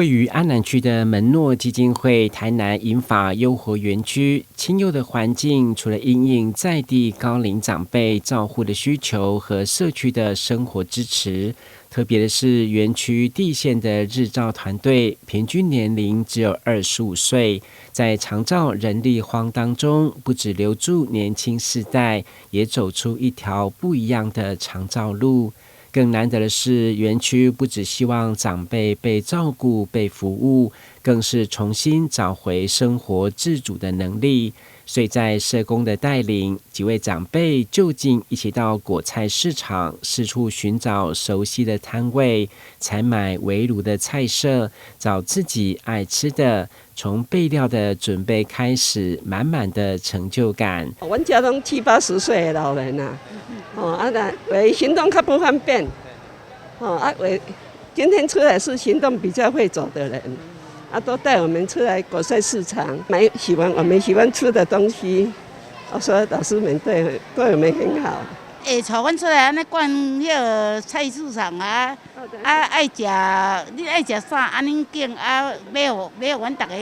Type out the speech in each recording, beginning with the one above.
位於安南區的門諾基金會台南銀髮優活園區，清幽的環境除了因應在地高齡長輩照護的需求和社區的生活支持，特別的是園區地線的日照團隊平均年齡只有25歲，在長照人力荒當中，不只留住年輕世代，也走出一條不一樣的長照路。更難得的是，園區不只希望長輩被照顧、被服務，更是重新找回生活自主的能力。所以在社工的帶領，幾位長輩就近一起到果菜市場四處尋找熟悉的攤位，採買圍爐的菜色，找自己愛吃的，從備料的準備開始，滿滿的成就感。我們家都70、80歲的老人啊，為行動較不方便，為今天出來是行動比較會走的人。都帶我們出來果菜市場買我們喜歡吃的東西，所以老師們對我們很好。帶阮出來安尼逛迄個菜市場啊，愛食你愛食啥安尼揀買互阮大家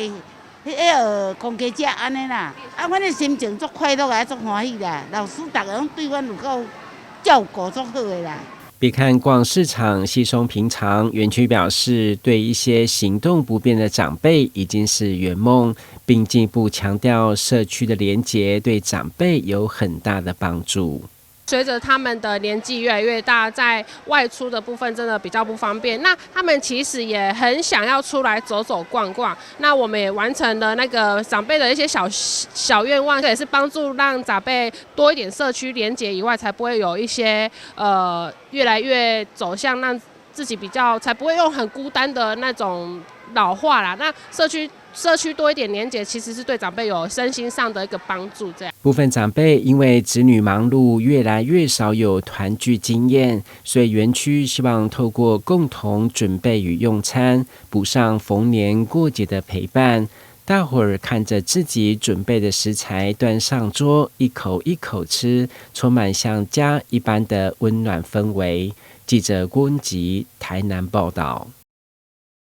空加食安尼啦。阮的心情足快樂啊，足歡喜啦。老師大家攏對阮有夠照顧足好的啦。別看逛市場稀鬆平常，園區表示對一些行動不便的長輩已經是圓夢，並進一步強調社區的連結對長輩有很大的幫助。隨着他們的年紀越來越大，在外出的部分真的比較不方便。那他們其實也很想要出來走走逛逛。那我們也完成了那個長輩的一些小願望，這也是幫助讓長輩多一點社區連結以外，才不會有一些越來越走向讓自己比較，才不會用很孤單的那種老化啦。那社區多一點連結，其實是對長輩有身心上的一個幫助。這樣，部分長輩因為子女忙碌，越來越少有團聚經驗，所以園區希望透過共同準備與用餐，補上逢年過節的陪伴。大夥兒看着自己準備的食材端上桌，一口一口吃，充滿像家一般的溫暖氛圍。記者郭文吉台南報道。